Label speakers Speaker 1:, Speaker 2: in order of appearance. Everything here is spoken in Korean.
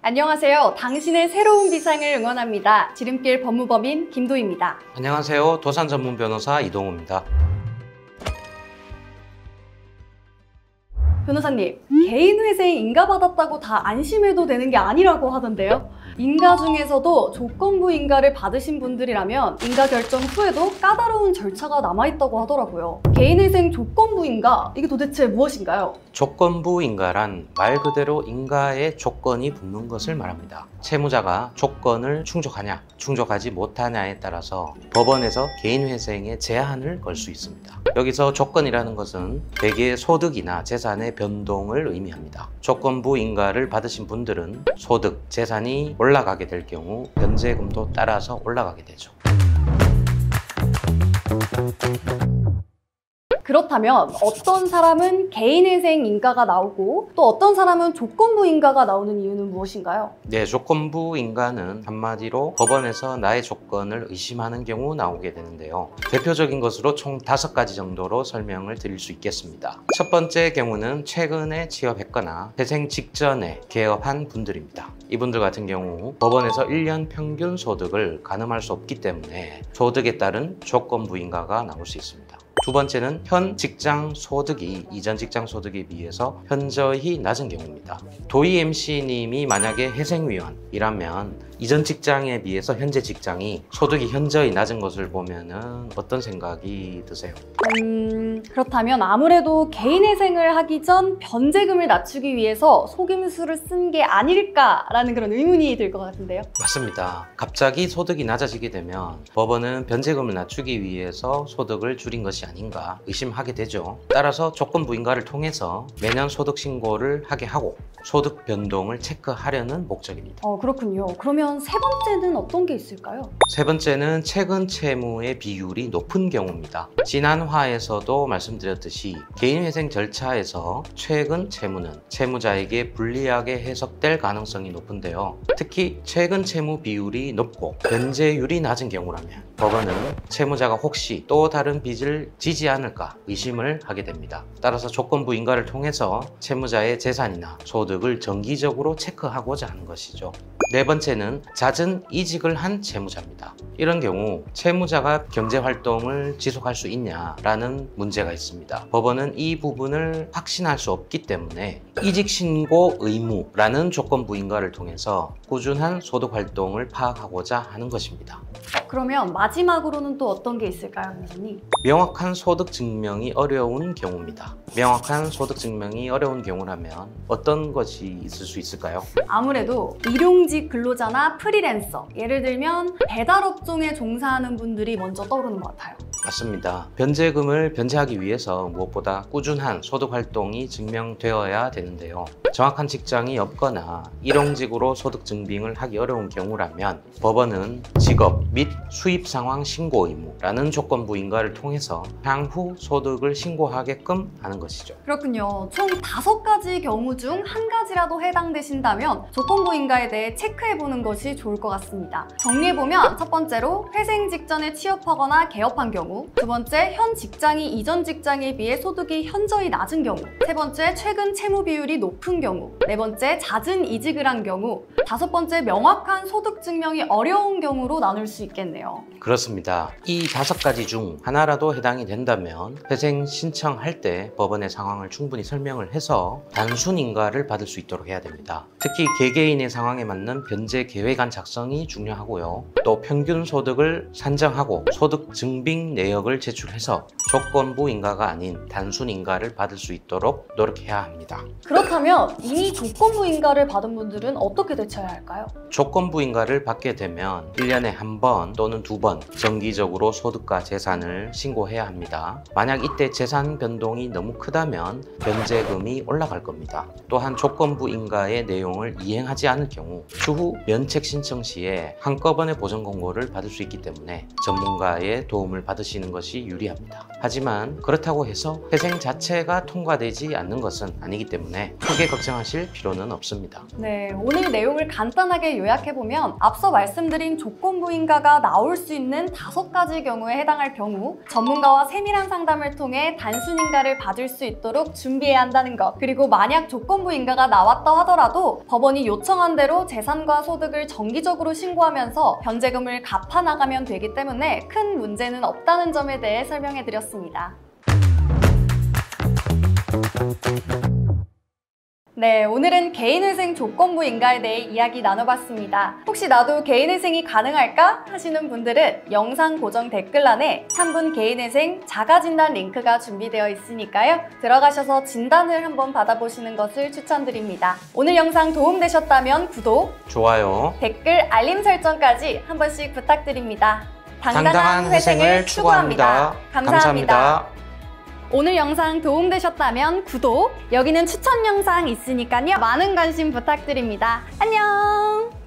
Speaker 1: 안녕하세요. 당신의 새로운 비상을 응원합니다. 지름길 법무법인 김도희입니다.
Speaker 2: 안녕하세요. 도산 전문 변호사 이동우입니다.
Speaker 1: 변호사님, 개인회생 인가받았다고 다 안심해도 되는 게 아니라고 하던데요. 인가 중에서도 조건부 인가를 받으신 분들이라면 인가 결정 후에도 까다로운 절차가 남아있다고 하더라고요. 개인회생 조건부 인가, 이게 도대체 무엇인가요?
Speaker 2: 조건부 인가란 말 그대로 인가의 조건이 붙는 것을 말합니다. 채무자가 조건을 충족하냐, 충족하지 못하냐에 따라서 법원에서 개인회생에 제한을 걸 수 있습니다. 여기서 조건이라는 것은 대개 소득이나 재산의 변동을 의미합니다. 조건부 인가를 받으신 분들은 소득, 재산이 올라가게 될 경우 변제금도 따라서 올라가게 되죠.
Speaker 1: 그렇다면 어떤 사람은 개인회생 인가가 나오고 또 어떤 사람은 조건부 인가가 나오는 이유는 무엇인가요?
Speaker 2: 네, 조건부 인가는 한마디로 법원에서 나의 조건을 의심하는 경우 나오게 되는데요. 대표적인 것으로 총 5가지 정도로 설명을 드릴 수 있겠습니다. 첫 번째 경우는 최근에 취업했거나 회생 직전에 개업한 분들입니다. 이분들 같은 경우 법원에서 1년 평균 소득을 가늠할 수 없기 때문에 소득에 따른 조건부 인가가 나올 수 있습니다. 두 번째는 현 직장 소득이 이전 직장 소득에 비해서 현저히 낮은 경우입니다. 도희 MC님이 만약에 회생위원이라면 이전 직장에 비해서 현재 직장이 소득이 현저히 낮은 것을 보면은 어떤 생각이 드세요?
Speaker 1: 그렇다면 아무래도 개인회생을 하기 전 변제금을 낮추기 위해서 속임수를 쓴 게 아닐까라는 그런 의문이 들 것 같은데요.
Speaker 2: 맞습니다. 갑자기 소득이 낮아지게 되면 법원은 변제금을 낮추기 위해서 소득을 줄인 것이 아닌가 의심하게 되죠. 따라서 조건부 인가를 통해서 매년 소득 신고를 하게 하고 소득 변동을 체크하려는 목적입니다.
Speaker 1: 그렇군요. 그러면 세 번째는 어떤 게 있을까요?
Speaker 2: 세 번째는 최근 채무의 비율이 높은 경우입니다. 지난 화에서도 말씀드렸듯이 개인회생 절차에서 최근 채무는 채무자에게 불리하게 해석될 가능성이 높은데요. 특히 최근 채무 비율이 높고 변제율이 낮은 경우라면 법원은 채무자가 혹시 또 다른 빚을 지지 않을까 의심을 하게 됩니다. 따라서 조건부 인가를 통해서 채무자의 재산이나 소득을 정기적으로 체크하고자 하는 것이죠. 네 번째는 잦은 이직을 한 채무자입니다. 이런 경우 채무자가 경제활동을 지속할 수 있냐라는 문제가 있습니다. 법원은 이 부분을 확신할 수 없기 때문에 이직신고 의무라는 조건부 인가를 통해서 꾸준한 소득활동을 파악하고자 하는 것입니다.
Speaker 1: 그러면 마지막으로는 또 어떤 게 있을까요, 변호사님?
Speaker 2: 명확한 소득 증명이 어려운 경우입니다. 명확한 소득 증명이 어려운 경우라면 어떤 것이 있을 수 있을까요?
Speaker 1: 아무래도 일용직 근로자나 프리랜서, 예를 들면 배달업종에 종사하는 분들이 먼저 떠오르는 것 같아요.
Speaker 2: 맞습니다. 변제금을 변제하기 위해서 무엇보다 꾸준한 소득 활동이 증명되어야 되는데요. 정확한 직장이 없거나 일용직으로 소득 증빙을 하기 어려운 경우라면 법원은 직업 및 수입 상황 신고 의무라는 조건부 인가를 통해서 향후 소득을 신고하게끔 하는 것이죠.
Speaker 1: 그렇군요. 총 5가지 경우 중 한 가지라도 해당되신다면 조건부 인가에 대해 체크해보는 것이 좋을 것 같습니다. 정리해보면 첫 번째로 회생 직전에 취업하거나 개업한 경우, 두 번째 현 직장이 이전 직장에 비해 소득이 현저히 낮은 경우, 세 번째 최근 채무 비율이 높은 경우, 네 번째 잦은 이직을 한 경우, 다섯 번째 명확한 소득 증명이 어려운 경우로 나눌 수 있겠네요.
Speaker 2: 그렇습니다. 이 5가지 중 하나라도 해당이 된다면 회생 신청할 때 법원의 상황을 충분히 설명을 해서 단순 인가를 받을 수 있도록 해야 됩니다. 특히 개개인의 상황에 맞는 변제 계획안 작성이 중요하고요. 또 평균 소득을 산정하고 소득 증빙 내역을 제출해서 조건부 인가가 아닌 단순 인가를 받을 수 있도록 노력해야 합니다.
Speaker 1: 그렇다면 이미 조건부 인가를 받은 분들은 어떻게 대처해야 할까요?
Speaker 2: 조건부 인가를 받게 되면 1년에 한 번 또는 2번 정기적으로 소득과 재산을 신고해야 합니다. 만약 이때 재산 변동이 너무 크다면 변제금이 올라갈 겁니다. 또한 조건부 인가의 내용을 이행하지 않을 경우 추후 면책 신청 시에 한꺼번에 보전 공고를 받을 수 있기 때문에 전문가의 도움을 받으시는 것이 유리합니다. 하지만 그렇다고 해서 회생 자체가 통과되지 않는 것은 아니기 때문에 크게 걱정하실 필요는 없습니다.
Speaker 1: 네, 오늘 내용을 내용을 간단하게 요약해보면 앞서 말씀드린 조건부인가가 나올 수 있는 5가지 경우에 해당할 경우 전문가와 세밀한 상담을 통해 단순인가를 받을 수 있도록 준비해야 한다는 것, 그리고 만약 조건부인가가 나왔다 하더라도 법원이 요청한 대로 재산과 소득을 정기적으로 신고하면서 변제금을 갚아나가면 되기 때문에 큰 문제는 없다는 점에 대해 설명해드렸습니다. 네, 오늘은 개인회생 조건부 인가에 대해 이야기 나눠봤습니다. 혹시 나도 개인회생이 가능할까? 하시는 분들은 영상 고정 댓글란에 3분 개인회생 자가진단 링크가 준비되어 있으니까요. 들어가셔서 진단을 한번 받아보시는 것을 추천드립니다. 오늘 영상 도움되셨다면 구독,
Speaker 2: 좋아요.
Speaker 1: 댓글, 알림 설정까지 한 번씩 부탁드립니다.
Speaker 2: 당당한 회생을 추구합니다.
Speaker 1: 감사합니다. 오늘 영상 도움되셨다면 구독, 여기는 추천 영상 있으니까요. 많은 관심 부탁드립니다. 안녕!